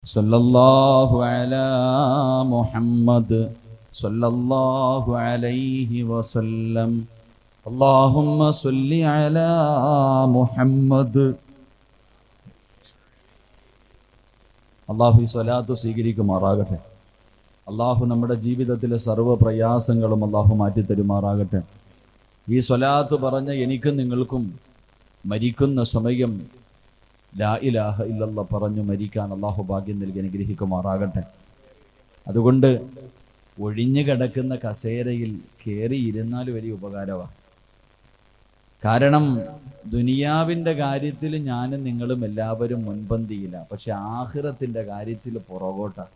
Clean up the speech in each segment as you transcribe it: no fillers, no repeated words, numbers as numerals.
സല്ലല്ലാഹു അലാ മുഹമ്മദ് സല്ലല്ലാഹു അലൈഹി വസല്ലം. അല്ലാഹുമ്മ സല്ലി അലാ മുഹമ്മദ്. അല്ലാഹു ഈ സ്വലാത്ത് സ്വീകരിക്കുമാറാകട്ടെ. അല്ലാഹു നമ്മുടെ ജീവിതത്തിലെ സർവ്വ പ്രയാസങ്ങളും അല്ലാഹു മാറ്റിത്തരുമാറാകട്ടെ. ഈ സ്വലാത്ത് പറഞ്ഞ എനിക്കും നിങ്ങൾക്കും മരിക്കുന്ന സമയം ലാ ഇലാഹ ഇല്ലല്ലാഹ് പറഞ്ഞു മരിക്കാൻ അല്ലാഹു ഭാഗ്യം നൽകി അനുഗ്രഹിക്കുമാറാകട്ടെ. അതുകൊണ്ട് ഒഴിഞ്ഞു കിടക്കുന്ന കസേരയിൽ കയറിയിരുന്നാൽ വലിയ ഉപകാരമാണ്. കാരണം ദുനിയാവിൻ്റെ കാര്യത്തിൽ ഞാനും നിങ്ങളും എല്ലാവരും മുൻപന്തിയില്ല, പക്ഷെ ആഖിറത്തിൻ്റെ കാര്യത്തിൽ പുറകോട്ടാണ്.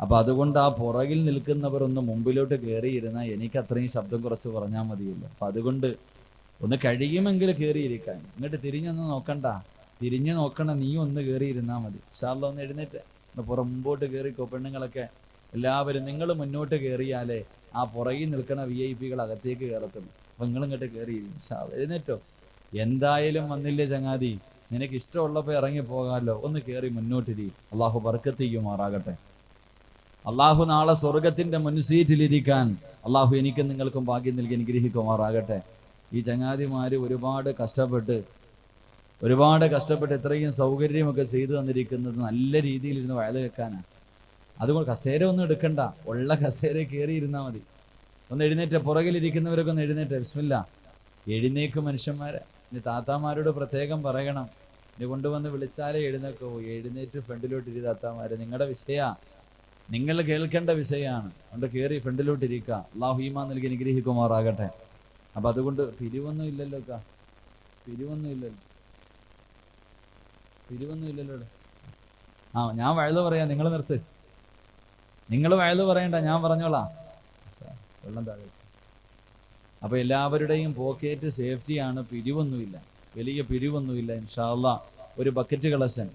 അപ്പം അതുകൊണ്ട് ആ പുറകിൽ നിൽക്കുന്നവർ ഒന്ന് മുമ്പിലോട്ട് കയറിയിരുന്നാൽ എനിക്ക് അത്രയും ശബ്ദം കുറച്ച് പറഞ്ഞാൽ മതിയല്ലോ. അപ്പം അതുകൊണ്ട് ഒന്ന് കഴിയുമെങ്കിൽ കയറിയിരിക്കാൻ. ഇങ്ങോട്ട് തിരിഞ്ഞൊന്ന് നോക്കണ്ട, തിരിഞ്ഞു നോക്കണം, നീ ഒന്ന് കയറിയിരുന്നാൽ മതി. ഇൻഷാ അല്ലാഹ് ഒന്ന് എഴുന്നേറ്റ് മുമ്പോട്ട് കയറിക്കോ. പെണ്ണുങ്ങളൊക്കെ എല്ലാവരും നിങ്ങൾ മുന്നോട്ട് കയറിയാലേ ആ പുറകിൽ നിൽക്കുന്ന VIP അകത്തേക്ക് കയറത്തുള്ളൂ. അപ്പം നിങ്ങളിങ്ങോട്ട് കയറിയിരിക്കും. ഇൻഷാ അല്ലാഹ് എഴുന്നേറ്റോ. എന്തായാലും വന്നില്ലേ ചങ്ങാതി, നിനക്ക് ഇഷ്ടമുള്ളപ്പോൾ ഇറങ്ങി പോകാമല്ലോ, ഒന്ന് കയറി മുന്നോട്ടിരി. അള്ളാഹു ബർക്കത്ത് ചെയ്യുമാറാകട്ടെ. അള്ളാഹു നാളെ സ്വർഗത്തിൻ്റെ മുൻസീറ്റിലിരിക്കാൻ അള്ളാഹു എനിക്കും നിങ്ങൾക്കും ഭാഗ്യം നൽകി അനുഗ്രഹിക്കുമാറാകട്ടെ. ഈ ചങ്ങാതിമാര് ഒരുപാട് കഷ്ടപ്പെട്ട് ഇത്രയും സൗകര്യമൊക്കെ ചെയ്തു തന്നിരിക്കുന്നത് നല്ല രീതിയിൽ ഇരുന്ന് വയല് വെക്കാനാണ്. അതുകൊണ്ട് കസേര ഒന്നും എടുക്കണ്ട, ഉള്ള കസേര കയറി ഇരുന്നാൽ മതി. ഒന്ന് എഴുന്നേറ്റ്, പുറകിലിരിക്കുന്നവരൊക്കെ ഒന്ന് എഴുന്നേറ്റ്. ബിസ്മില്ലാ. എഴുന്നേക്ക് മനുഷ്യന്മാരെ. ഇനി താത്താമാരോട് പ്രത്യേകം പറയണം, ഇനി കൊണ്ടുവന്ന് വിളിച്ചാലേ എഴുന്നേക്കോ. എഴുന്നേറ്റ് ഫ്രണ്ടിലോട്ടിരി താത്താമാരെ. നിങ്ങളുടെ വിഷയമാണ്, നിങ്ങൾ കേൾക്കേണ്ട വിഷയമാണ്. അതുകൊണ്ട് കയറി ഫ്രണ്ടിലോട്ടിരിക്കുക. അല്ലാഹു ഈമാൻ നൽകി അനുഗ്രഹിക്കുമാറാകട്ടെ. അപ്പം അതുകൊണ്ട് പിരിവൊന്നും ഇല്ലല്ലോ അക്ക, പിരിവൊന്നും ഇല്ലല്ലോ ഞാൻ വയല് പറയാം, നിങ്ങൾ നിർത്ത്. നിങ്ങൾ വയല് പറയണ്ട, ഞാൻ പറഞ്ഞോളാം. വെള്ളം താഴെ. അപ്പോൾ എല്ലാവരുടെയും പോക്കറ്റ് സേഫ്റ്റിയാണ്, പിരിവൊന്നുമില്ല, വലിയ പിരിവൊന്നുമില്ല. ഇൻഷാ അല്ലാഹ് ഒരു ബക്കറ്റ് കളക്ഷൻ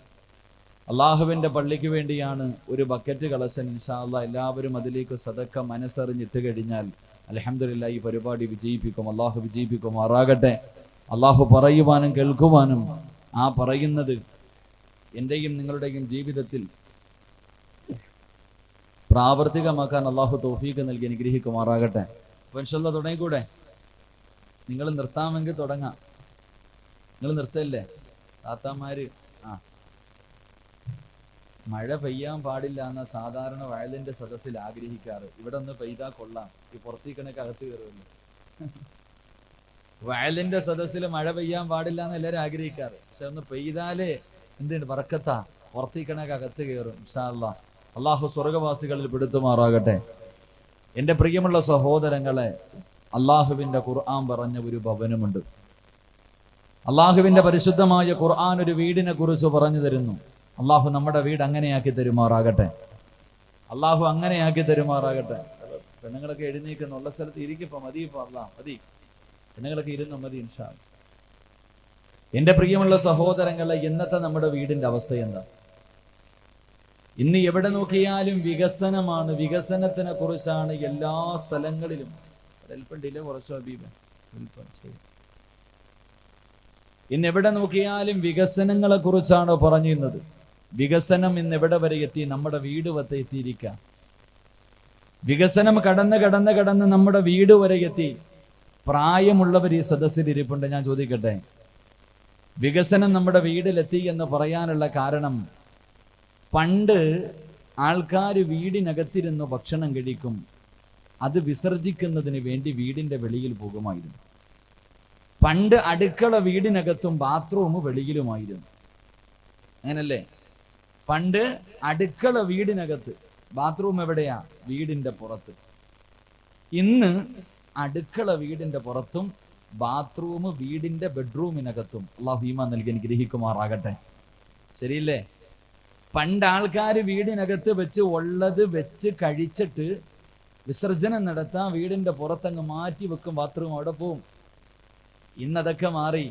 അള്ളാഹുവിൻ്റെ പള്ളിക്ക് വേണ്ടിയാണ്. ഒരു ബക്കറ്റ് കളക്ഷൻ ഇൻഷാ അല്ലാഹ് എല്ലാവരും അതിലേക്ക് സദക്ക മനസ്സറിഞ്ഞിട്ട് കഴിഞ്ഞാൽ അൽഹംദുലില്ലാഹ് ഈ പരിപാടി വിജയിപ്പിക്കും. അള്ളാഹു വിജയിപ്പിക്കുമാറാകട്ടെ. അള്ളാഹു പറയുവാനും കേൾക്കുവാനും ആ പറയുന്നത് എൻ്റെയും നിങ്ങളുടെയും ജീവിതത്തിൽ പ്രാവർത്തികമാക്കാൻ അള്ളാഹു തൗഫീഖ് നൽകി അനുഗ്രഹിക്കുമാറാകട്ടെ. അപ്പോൾ ഇൻഷാ അല്ലാഹ് തുടങ്ങിക്കൂടെ? നിങ്ങൾ നിർത്താമെങ്കിൽ തുടങ്ങാം. നിങ്ങൾ നിർത്തല്ലേ താത്താമാര്? മഴ പെയ്യാൻ പാടില്ല എന്ന സാധാരണ വയലിൻ്റെ സദസ്സിൽ ആഗ്രഹിക്കാറ്. ഇവിടെ ഒന്ന് പെയ്താൽ കൊള്ളാം, ഈ പുറത്തേക്കണക്ക് അകത്ത് കയറുമല്ലോ. വയലിൻ്റെ സദസ്സിൽ മഴ പെയ്യാൻ പാടില്ല എന്ന് എല്ലാവരും ആഗ്രഹിക്കാറ്. പക്ഷെ ഒന്ന് പെയ്താലേ എന്തുണ്ട്, ബർക്കത്താ, പുറത്തേക്കണക്ക് അകത്ത് കയറും. ഇൻഷാ അല്ലാഹ് അള്ളാഹു സ്വർഗവാസികളിൽ പെടുത്തുമാറാകട്ടെ. എൻ്റെ പ്രിയമുള്ള സഹോദരങ്ങളെ, അള്ളാഹുവിൻ്റെ ഖുർആൻ പറഞ്ഞ ഒരു ഭവനമുണ്ട്. അള്ളാഹുവിൻ്റെ പരിശുദ്ധമായ ഖുർആൻ ഒരു വീടിനെ കുറിച്ച് പറഞ്ഞു തരുന്നു. അള്ളാഹു നമ്മുടെ വീട് അങ്ങനെയാക്കി തരുമാറാകട്ടെ. അള്ളാഹു അങ്ങനെയാക്കി തരുമാറാകട്ടെ. പെണ്ണുങ്ങളൊക്കെ എഴുന്നേക്കുന്ന ഉള്ള സ്ഥലത്ത് ഇരിക്കപ്പോ മതി. ഇപ്പൊ അള്ളാഹ് മതി, പെണ്ണുങ്ങളൊക്കെ ഇരുന്നു മതി ഇൻഷാ അല്ലാഹ്. എൻ്റെ പ്രിയമുള്ള സഹോദരങ്ങളെ, ഇന്നത്തെ നമ്മുടെ വീടിൻ്റെ അവസ്ഥ എന്താ? ഇന്ന് എവിടെ നോക്കിയാലും വികസനമാണ്. വികസനത്തിനെ കുറിച്ചാണ് എല്ലാ സ്ഥലങ്ങളിലും. അല്പം ഡിലേ കുറച്ചോ ഹബീബ്? ഇന്ന് എവിടെ നോക്കിയാലും വികസനങ്ങളെ കുറിച്ചാണ് പറഞ്ഞിരുന്നത്. വികസനം ഇന്ന് എവിടെ വരെ എത്തി? നമ്മുടെ വീട് വരെ എത്തിയിരിക്കാം. വികസനം കടന്ന് നമ്മുടെ വീട് വരെ എത്തി. പ്രായമുള്ളവർ ഈ സദസ്സിൽ ഇരിപ്പുണ്ട്. ഞാൻ ചോദിക്കട്ടെ, വികസനം നമ്മുടെ വീട്ടിലെത്തി എന്ന് പറയാനുള്ള കാരണം, പണ്ട് ആൾക്കാർ വീടിനകത്തിരുന്ന് ഭക്ഷണം കഴിക്കും, അത് വിസർജിക്കുന്നതിന് വേണ്ടി വീടിൻ്റെ വെളിയിൽ പോകുമായിരുന്നു. പണ്ട് അടുക്കള വീടിനകത്തും ബാത്റൂം വെളിയിലുമായിരുന്നു. അങ്ങനല്ലേ? പണ്ട് അടുക്കള വീടിനകത്ത്, ബാത്റൂം എവിടെയാ? വീടിൻ്റെ പുറത്ത്. ഇന്ന് അടുക്കള വീടിൻ്റെ പുറത്തും ബാത്റൂം വീടിൻ്റെ ബെഡ്റൂമിനകത്തും. അല്ലാഹു ഈമാൻ നൽകി അനുഗ്രഹിക്കുമാറാകട്ടെ. ശരിയല്ലേ? പണ്ട് ആൾക്കാർ വീടിനകത്ത് വെച്ച് ഉള്ളത് വെച്ച് കഴിച്ചിട്ട് വിസർജനം നടത്താൻ വീടിൻ്റെ പുറത്തങ്ങ് മാറ്റി വെക്കും, ബാത്റൂം അവിടെ പോവും. ഇന്നതൊക്കെ മാറി.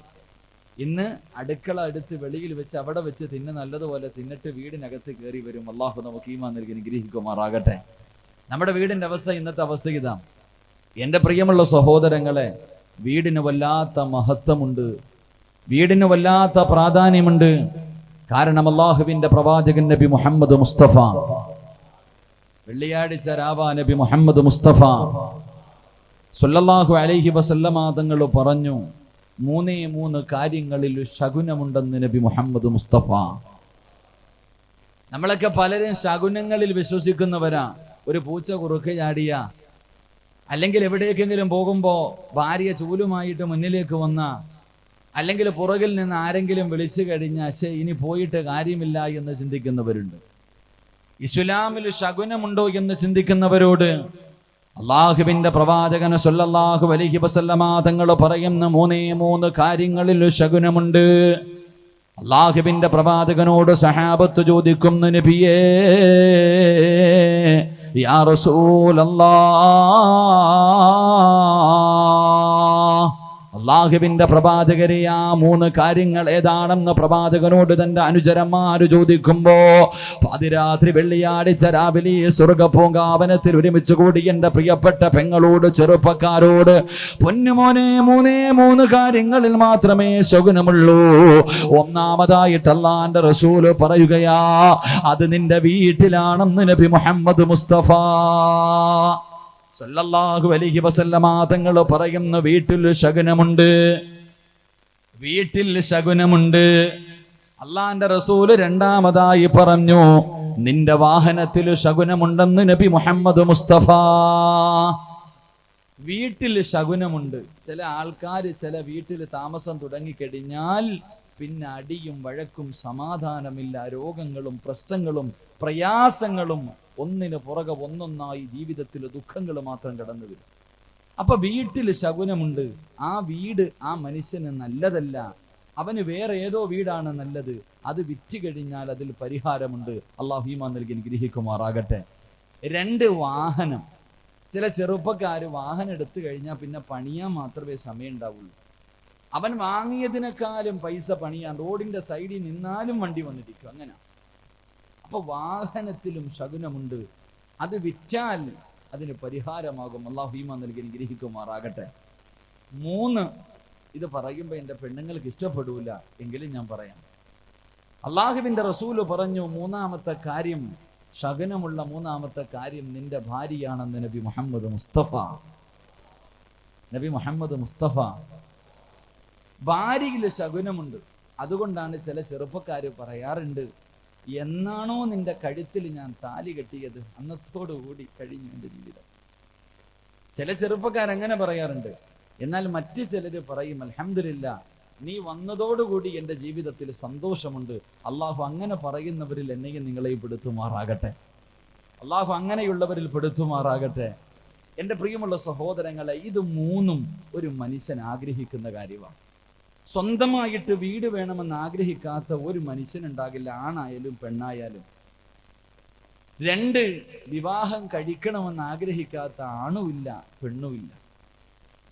ഇന്ന് അടുക്കള എടുത്ത് വെളിയിൽ വെച്ച് അവിടെ വെച്ച് തിന്ന് നല്ലതുപോലെ തിന്നിട്ട് വീടിനകത്ത് കയറി വരും. അള്ളാഹു നമുക്ക് ഈമാൻ നൽകി അനുഗ്രഹിക്കുമാറാകട്ടെ. നമ്മുടെ വീടിൻ്റെ അവസ്ഥ ഇന്നത്തെ അവസ്ഥ ഇതാ. എൻ്റെ പ്രിയമുള്ള സഹോദരങ്ങളെ, വീടിന് വല്ലാത്ത മഹത്വമുണ്ട്, വീടിന് വല്ലാത്ത പ്രാധാന്യമുണ്ട്. കാരണം അല്ലാഹുവിന്റെ പ്രവാചകൻ നബി മുഹമ്മദ് മുസ്തഫ, വെള്ളിയാഴ്ച രാവ നബി മുഹമ്മദ് മുസ്തഫ സല്ലല്ലാഹു അലൈഹി വസല്ലമ തങ്ങൾ പറഞ്ഞു, 3 കാര്യങ്ങളിൽ ശകുനമുണ്ടെന്ന് നബി മുഹമ്മദ് മുസ്തഫ. നമ്മളൊക്കെ പലരും ശകുനങ്ങളിൽ വിശ്വസിക്കുന്നവരാ. ഒരു പൂച്ച കുറുക്ക് ചാടിയ, അല്ലെങ്കിൽ എവിടേക്കെങ്കിലും പോകുമ്പോൾ ഭാര്യ ചൂലുമായിട്ട് മുന്നിലേക്ക് വന്ന, അല്ലെങ്കിൽ പുറകിൽ നിന്ന് ആരെങ്കിലും വിളിച്ചു കഴിഞ്ഞാൽ ഇനി പോയിട്ട് കാര്യമില്ല എന്ന് ചിന്തിക്കുന്നവരുണ്ട്. ഇസ്ലാമിൽ ശകുനമുണ്ടോ എന്ന് ചിന്തിക്കുന്നവരോട് അള്ളാഹുവിന്റെ പ്രവാചകൻ സല്ലല്ലാഹു അലൈഹി വസല്ലമ തങ്ങൾ പറയുന്ന 3 കാര്യങ്ങളിൽ ശകുനമുണ്ട്. അള്ളാഹുവിന്റെ പ്രവാചകനോട് സഹാബത്ത് ചോദിക്കുന്നു, നബിയേ യാ റസൂലല്ലാഹ്, അള്ളാഹുവിന്റെ പ്രവാചകരെ ആ 3 കാര്യങ്ങൾ ഏതാണെന്ന് പ്രവാചകനോട് തന്റെ അനുചരന്മാര് ചോദിക്കുമ്പോ, പാതിരാത്രി വെള്ളിയാഴ്ച രാവിലെ സ്വർഗപൂങ്കാവനത്തിൽ ഒരുമിച്ച് കൂടി എന്റെ പ്രിയപ്പെട്ട പെങ്ങളോട്, ചെറുപ്പക്കാരോട്, പൊന്നുമോനെ 3 കാര്യങ്ങളിൽ മാത്രമേ ശകുനമുള്ളൂ. ഒന്നാമതായിട്ട് അല്ലാഹുവിന്റെ റസൂല് പറയുകയാ, അത് നിന്റെ വീട്ടിലാണെന്ന് നബി മുഹമ്മദ് മുസ്തഫ സല്ലല്ലാഹു അലൈഹി വസല്ലമ തങ്ങൾ പറയുന്നു, വീട്ടിൽ ശകുനമുണ്ട്, വീട്ടിൽ ശകുനമുണ്ട്. അള്ളാന്റെ റസൂല് രണ്ടാമതായി പറഞ്ഞു, നിന്റെ വാഹനത്തിൽ ശകുനമുണ്ടെന്ന് നബി മുഹമ്മദ് മുസ്തഫ. വീട്ടിൽ ശകുനമുണ്ട്. ചില ആൾക്കാർ ചില വീട്ടിൽ താമസം തുടങ്ങിക്കഴിഞ്ഞാൽ പിന്നെ അടിയും വഴക്കും സമാധാനമില്ല, രോഗങ്ങളും പ്രശ്നങ്ങളും പ്രയാസങ്ങളും ഒന്നിന് പുറകെ ഒന്നൊന്നായി ജീവിതത്തിൽ ദുഃഖങ്ങൾ മാത്രം കടന്നു വരും. അപ്പൊ വീട്ടിൽ ശകുനമുണ്ട്. ആ വീട് ആ മനുഷ്യന് നല്ലതല്ല, അവന് വേറെ ഏതോ വീടാണ് നല്ലത്. അത് വിറ്റ് കഴിഞ്ഞാൽ അതിൽ പരിഹാരമുണ്ട്. അള്ളാഹു ഈമാൻ നൽകി അനുഗ്രഹിക്കുമാറാകട്ടെ. 2 വാഹനം. ചില ചെറുപ്പക്കാർ വാഹനം എടുത്തു കഴിഞ്ഞാൽ പിന്നെ പണിയാൻ മാത്രമേ സമയം ഉണ്ടാവുള്ളൂ. അവൻ വാങ്ങിയതിനേക്കാളും പൈസ പണിയാൻ റോഡിന്റെ സൈഡിൽ നിന്നാലും വണ്ടി വന്നിരിക്കും. അങ്ങനെ അപ്പൊ വാഹനത്തിലും ശകുനമുണ്ട്. അത് വിറ്റാൽ അതിന് പരിഹാരമാകും. അല്ലാഹു ഈമാൻ നൽകി അനുഗ്രഹിക്കുമാറാകട്ടെ. 3, ഇത് പറയുമ്പോൾ എൻ്റെ പെണ്ണുങ്ങൾക്ക് ഇഷ്ടപ്പെടൂല, എങ്കിലും ഞാൻ പറയാം. അള്ളാഹുവിന്റെ റസൂല് പറഞ്ഞു, 3ാമത്തെ കാര്യം, ശകുനമുള്ള 3ാമത്തെ കാര്യം നിന്റെ ഭാര്യയാണെന്ന് നബി മുഹമ്മദ് മുസ്തഫ. നബി മുഹമ്മദ് മുസ്തഫ. ഭാര്യയിൽ ശകുനമുണ്ട്. അതുകൊണ്ടാണ് ചില ചെറുപ്പക്കാർ പറയാറുണ്ട്, എന്നാണോ നിന്റെ കഴുത്തിൽ ഞാൻ താലി കെട്ടിയത് അന്നത്തോടുകൂടി കഴിഞ്ഞു എൻ്റെ ജീവിതം. ചില ചെറുപ്പക്കാരങ്ങനെ പറയാറുണ്ട്. എന്നാൽ മറ്റു ചിലര് പറയും, അൽഹംദുലില്ലാ, നീ വന്നതോടുകൂടി എൻ്റെ ജീവിതത്തിൽ സന്തോഷമുണ്ട്. അള്ളാഹു അങ്ങനെ പറയുന്നവരിൽ എന്നെയും നിങ്ങളെയും പെടുത്തുമാറാകട്ടെ. അള്ളാഹു അങ്ങനെയുള്ളവരിൽ പെടുത്തുമാറാകട്ടെ. എൻ്റെ പ്രിയമുള്ള സഹോദരങ്ങളെ, ഇത് 3 ഒരു മനുഷ്യൻ ആഗ്രഹിക്കുന്ന കാര്യമാണ്. സ്വന്തമായിട്ട് വീട് വേണമെന്ന് ആഗ്രഹിക്കാത്ത ഒരു മനുഷ്യനുണ്ടാകില്ല, ആണായാലും പെണ്ണായാലും. 2, വിവാഹം കഴിക്കണമെന്ന് ആഗ്രഹിക്കാത്ത ആണുമില്ല പെണ്ണുമില്ല.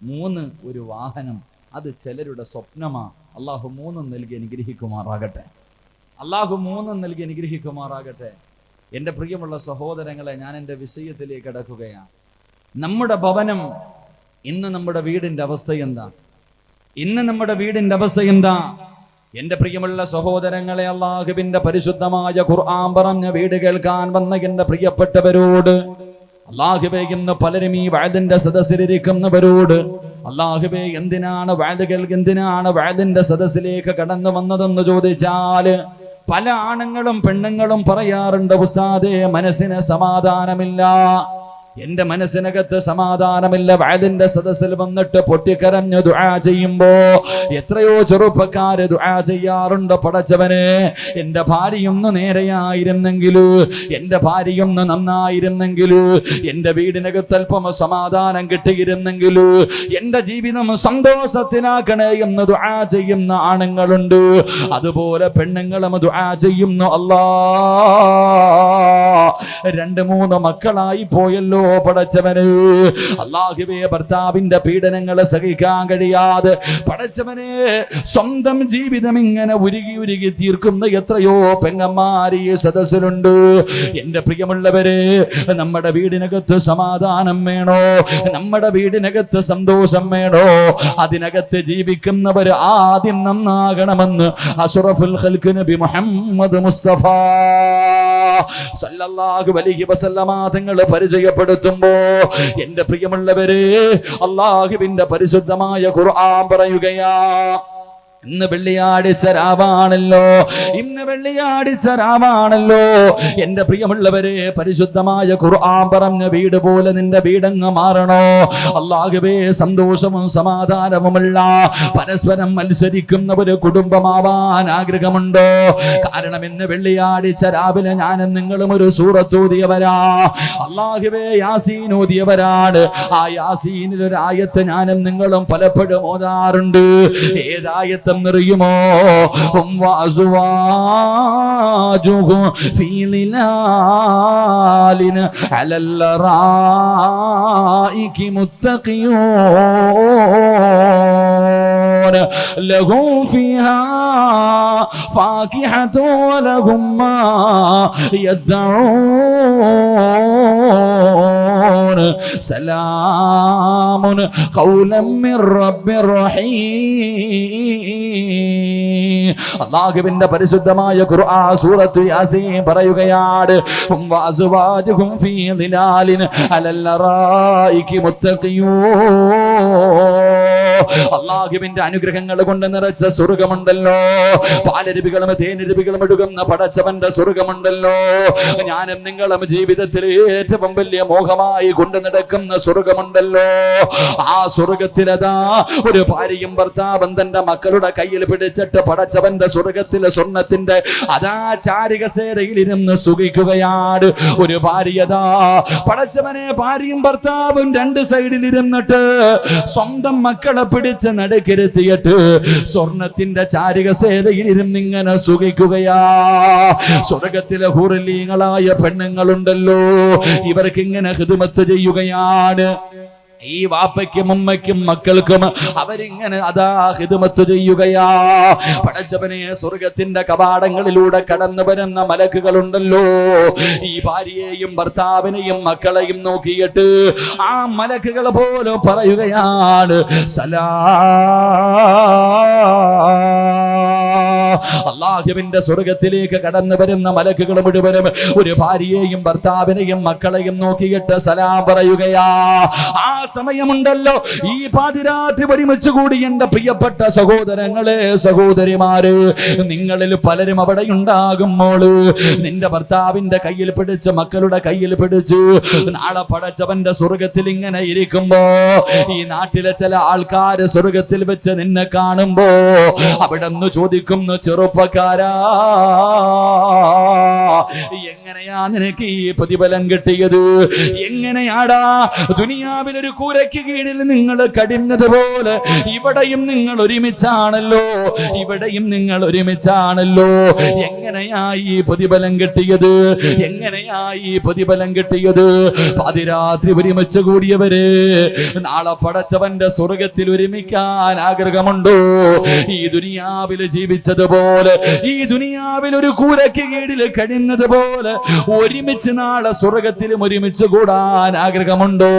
3, ഒരു വാഹനം. അത് ചിലരുടെ സ്വപ്നമാ. അള്ളാഹു 3 നൽകി അനുഗ്രഹിക്കുമാറാകട്ടെ. അള്ളാഹു 3 നൽകി അനുഗ്രഹിക്കുമാറാകട്ടെ. എൻ്റെ പ്രിയമുള്ള സഹോദരങ്ങളെ, ഞാൻ എൻ്റെ വിഷയത്തിലേക്ക് കടക്കുകയാണ്. നമ്മുടെ ഭവനം, ഇന്ന് നമ്മുടെ വീടിൻ്റെ അവസ്ഥ എന്താ? ഇന്ന് നമ്മുടെ വീടിന്റെ അവസ്ഥ എന്താ? എന്റെ പ്രിയമുള്ള സഹോദരങ്ങളെ, അല്ലാഹുവിന്റെ പരിശുദ്ധമായ ഖുർആൻ പറഞ്ഞ വീട് കേൾക്കാൻ വന്ന എന്റെ പ്രിയപ്പെട്ടവരോട്, അല്ലാഹുവേ, ഇന്ന് പലരും ഈ വഅദിന്റെ സദസ്സിലിരിക്കുന്നവരോട്, അല്ലാഹുവേ, എന്തിനാണ് വഅദിന്റെ സദസ്സിലേക്ക് കടന്നു വന്നതെന്ന് ചോദിച്ചാൽ പല ആണുങ്ങളും പെണ്ണുങ്ങളും പറയാറുണ്ട്, ഉസ്താദേ, മനസ്സിന് സമാധാനമില്ല, എന്റെ മനസ്സിനകത്ത് സമാധാനമില്ല. വഅദിന്റെ സദസ്സിൽ വന്നിട്ട് പൊട്ടിക്കരഞ്ഞു ദുആ ചെയ്യുമ്പോ എത്രയോ ചെറുപ്പക്കാര് ദുആ ചെയ്യാറുണ്ട്, പടച്ചവനെ, എന്റെ ഭാര്യയൊന്ന് നേരെയായിരുന്നെങ്കിലു, എന്റെ ഭാര്യയൊന്ന് നന്നായിരുന്നെങ്കിലു, എന്റെ വീടിനകത്ത് അല്പം സമാധാനം കിട്ടിയിരുന്നെങ്കിലു, എന്റെ ജീവിതം സന്തോഷത്തിനാക്കണേ എന്ന് ദുആ ചെയ്യുന്ന ആണുങ്ങളുണ്ട്. അതുപോലെ പെണ്ണുങ്ങളും ദുആ ചെയ്യുന്നു, അല്ലാഹ് 2-3 മക്കളായി പോയല്ലോ പടച്ചവന്. അല്ലാഹുവേ, ഭർത്താവിന്റെ പീഡനങ്ങളെ സഹിക്കാൻ കഴിയാതെ പടച്ചവനെ സ്വന്തം ജീവിതം ഇങ്ങനെ ഉരുകി തീർക്കുന്ന എത്രയോ പെങ്ങന്മാര് ഈ സദസ്സിലുണ്ട്. എന്റെ പ്രിയമുള്ളവരെ, നമ്മുടെ വീടിനകത്ത് സമാധാനം വേണോ? നമ്മുടെ വീടിനകത്ത് സന്തോഷം വേണോ? അതിനകത്ത് ജീവിക്കുന്നവർ ആദ്യം നന്നാകണമെന്ന് അഷ്റഫുൽ ഖൽഖ് നബി മുഹമ്മദ് മുസ്തഫ സല്ലല്ലാഹു അലൈഹി വസല്ലമ തങ്ങൾ പരിചയപ്പെടുത്തുമ്പോ എന്റെ പ്രിയമുള്ളവരെ, അല്ലാഹുവിന്റെ പരിശുദ്ധമായ ഖുർആൻ പറയുകയാ, ഇന്ന് വെള്ളിയാഴ്ച രാവാണല്ലോ, എന്റെ പ്രിയമുള്ളവരെ, പരിശുദ്ധമായ ഖുർആൻ പറഞ്ഞ വീട് പോലെ നിന്റെ വീടങ്ങ് മാറണോ? അല്ലാഹുവേ, സന്തോഷവും സമാധാനവുമുള്ള പരസ്പരം മത്സരിക്കുന്ന ഒരു കുടുംബമാവാൻ ആഗ്രഹമുണ്ടോ? കാരണം ഇന്ന് വെള്ളിയാഴ്ച രാവിലെ ഞാനും നിങ്ങളും ഒരു സൂറത്ത് ഓതിയവരാ. അല്ലാഹുവേ, യാസീൻ ഓതിയവരാണ്. ആ യാസീനിൽ ഒരു ആയത്ത് ഞാനും നിങ്ങളും പലപ്പോഴും ഓതാറുണ്ട്. ഏതായത്ത് അറിയുമോ? ഫീ ളിലാലിൻ അലൽ റായികി മുത്തഖിയൂൻ ലഹും ഫീഹാ ഫാകിഹതു വലഹും മാ യദ്ദഊൻ സലാമുൻ ഖൗലൻ മിർ റബ്ബിർ റഹീം. അല്ലാഹുവിന്റെ പരിശുദ്ധമായ ഖുർആൻ സൂറത്ത് യാസീൻ പറയുകയാണ്, വഅസ്വാജുഹും ഫീ ളിലാലിൻ അലൽ അറായികി മുത്തഖിയൂൻ. അല്ലാഹുവിന്റെ അനുഗ്രഹങ്ങൾ കൊണ്ട് നിറച്ച സ്വർഗ്ഗമുണ്ടല്ലോ, പാലരുവികളും തേനരുവികളും ഒഴുകുന്ന പടച്ചവന്റെ സ്വർഗ്ഗമുണ്ടല്ലോ. ഞാനും നിങ്ങളും ജീവിതത്തിൽ ഏറ്റവും വലിയ മോഹമായി കൊണ്ട് നടക്കുന്ന സ്വർഗ്ഗമുണ്ടല്ലോ. ആ സ്വർഗ്ഗത്തിലതാ ഒരു ഭാര്യയും ഭർത്താവും തന്റെ മക്കളുടെ കയ്യിൽ പിടിച്ചിട്ട് പടച്ചവന്റെ സ്വർഗ്ഗത്തിലെ സ്വർണത്തിന്റെ അതാ ചാരികസേരയിൽ ഇരുന്ന് സുഖിക്കുകയാണ്. ഒരു ഭാര്യതാ പടച്ചവനെ, ഭാര്യയും ഭർത്താവും 2 സൈഡിൽ ഇരുന്നിട്ട് സ്വന്തം മക്കളെ പിടിച്ച് നടുക്കിരുത്തിയിട്ട് സ്വർണത്തിന്റെ ചാരികസേരയിൽ ഇരുന്നിങ്ങനെ സുഖിക്കുകയാ. സ്വർഗ്ഗത്തിലെ ഹൂറലീങ്ങളായ പെണ്ണുങ്ങളുണ്ടല്ലോ, ഇവർക്ക് ഇങ്ങനെ ഖിദ്മത്ത് ചെയ്യുകയാണ്. ഈ വാപ്പയ്ക്കും ഉമ്മയ്ക്കും മക്കൾക്കും അവരിങ്ങനെ അതാ ഖിദ്മത്ത് ചെയ്യുകയാ. പടച്ചവനെ, സ്വർഗത്തിന്റെ കവാടങ്ങളിലൂടെ കടന്നു വരുന്ന മലക്കുകളുണ്ടല്ലോ, ഈ ഭാര്യയെയും ഭർത്താവിനെയും മക്കളെയും നോക്കിയിട്ട് ആ മലക്കുകൾ പോലും പറയുകയാണ്, അല്ലാഹുവിന്റെ സ്വർഗത്തിലേക്ക് കടന്നു വരുന്ന മലക്കുകൾ മുഴുവനും ഒരു ഭാര്യയെയും ഭർത്താവിനെയും മക്കളെയും നോക്കിയിട്ട് സലാം പറയുകയാ. ആ സമയമുണ്ടല്ലോ, ഈ പാതിരാത്രി ഒരുമിച്ച് കൂടി എന്റെ പ്രിയപ്പെട്ട സഹോദരങ്ങളെ, സഹോദരിമാര്, നിങ്ങളിൽ പലരും അവിടെ ഉണ്ടാകുമ്പോൾ നിന്റെ ഭർത്താവിന്റെ കയ്യിൽ പിടിച്ച് മക്കളുടെ കയ്യിൽ പിടിച്ച് നാളെ പടച്ചവന്റെ സ്വർഗത്തിൽ ഇങ്ങനെ ഇരിക്കുമ്പോ ഈ നാട്ടിലെ ചില ആൾക്കാര് സ്വർഗത്തിൽ വെച്ച് നിന്നെ കാണുമ്പോ അവിടെ നിന്ന് ചോദിക്കുന്നു, ചെറുപ്പക്കാരാ, എങ്ങനെയാ നിനക്ക് ഈ പ്രതിഫലം കിട്ടിയത്? എങ്ങനെയാടാ ദുനിയാവിൽ ഒരു കൂരയ്ക്ക് കീഴിൽ നിങ്ങൾ കടിഞ്ഞതുപോലെ ഇവിടെയും നിങ്ങൾ ഒരുമിച്ചാണല്ലോ, ഇവിടെയും നിങ്ങൾ ഒരുമിച്ചാണല്ലോ. എങ്ങനെയാ ഈ പ്രതിഫലം കിട്ടിയത്? എങ്ങനെയാ ഈ പ്രതിഫലം കിട്ടിയത്? പാതിരാത്രി ഒരുമിച്ച് കൂടിയവര് നാളെ പടച്ചവന്റെ സ്വർഗത്തിൽ ഒരുമിക്കാൻ ആഗ്രഹമുണ്ടോ? ഈ ദുനിയാവിൽ ജീവിച്ചതുപോലെ, ഈ ദുനിയാവിൽ ഒരു കൂരയ്ക്ക് കീഴിൽ കഴിയുന്നതുപോലെ ഒരുമിച്ച് നാളെ സ്വർഗത്തിലും ഒരുമിച്ച് കൂടാൻ ആഗ്രഹമുണ്ടോ?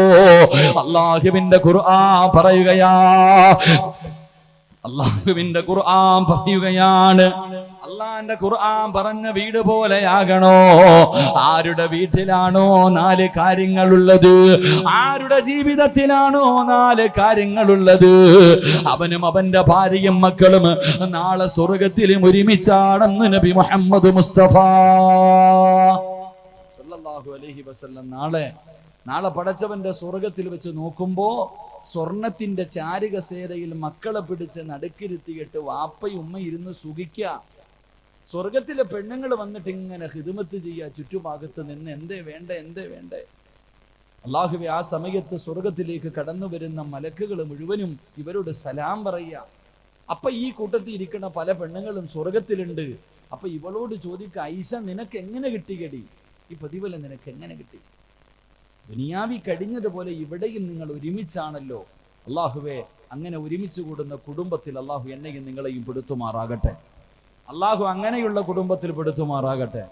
അല്ലാഹുവിന്റെ ഖുർആൻ പറയുകയാ, അല്ലാഹുവിന്റെ ഖുർആൻ പറയുകയാണ്, അള്ളാന്റെ ഖുർആൻ പറഞ്ഞ വീട് പോലെയാകണോ? ആരുടെ വീട്ടിലാണോ 4 കാര്യങ്ങളുള്ളത്, ആരുടെ ജീവിതത്തിലാണോ 4 കാര്യങ്ങളുള്ളത്, അവനും അവന്റെ ഭാര്യയും മക്കളും നാളെ സ്വർഗത്തിലും ഒരുമിച്ചാണെന്ന് നബി മുഹമ്മദ് മുസ്തഫ സല്ലല്ലാഹു അലൈഹി വസല്ലം നാളെ പടച്ചവന്റെ സ്വർഗത്തിൽ വെച്ച് നോക്കുമ്പോ സ്വർണത്തിന്റെ ചാരുകസേരയിൽ മക്കളെ പിടിച്ച് നടുക്കിരുത്തിയിട്ട് വാപ്പയും ഉമ്മ ഇരുന്ന് സുഖിക്ക. സ്വർഗത്തിലെ പെണ്ണുങ്ങൾ വന്നിട്ട് ഇങ്ങനെ ഖിദ്മത്ത് ചെയ്യുക, ചുറ്റുഭാഗത്ത് നിന്ന് എന്തേ വേണ്ടേ. അല്ലാഹുവേ, ആ സമയത്ത് സ്വർഗത്തിലേക്ക് കടന്നു വരുന്ന മലക്കുകൾ മുഴുവനും ഇവരോട് സലാം പറയുക. അപ്പൊ ഈ കൂട്ടത്തിൽ ഇരിക്കുന്ന പല പെണ്ണുങ്ങളും സ്വർഗത്തിലുണ്ട്. അപ്പൊ ഇവളോട് ചോദിക്കുക, ഐഷ നിനക്ക് എങ്ങനെ കിട്ടിയടി? ഈ പ്രതിഫലം നിനക്ക് എങ്ങനെ കിട്ടി? ദുനിയാവി കഴിഞ്ഞതുപോലെ ഇവിടെയും നിങ്ങൾ ഒരുമിച്ചാണല്ലോ. അള്ളാഹുവേ, അങ്ങനെ ഒരുമിച്ച് കൂടുന്ന കുടുംബത്തിൽ അള്ളാഹു എന്നെയും നിങ്ങളെയും പെടുത്തുമാറാകട്ടെ. അള്ളാഹു അങ്ങനെയുള്ള കുടുംബത്തിൽ പെടുത്തുമാറാകട്ടെ.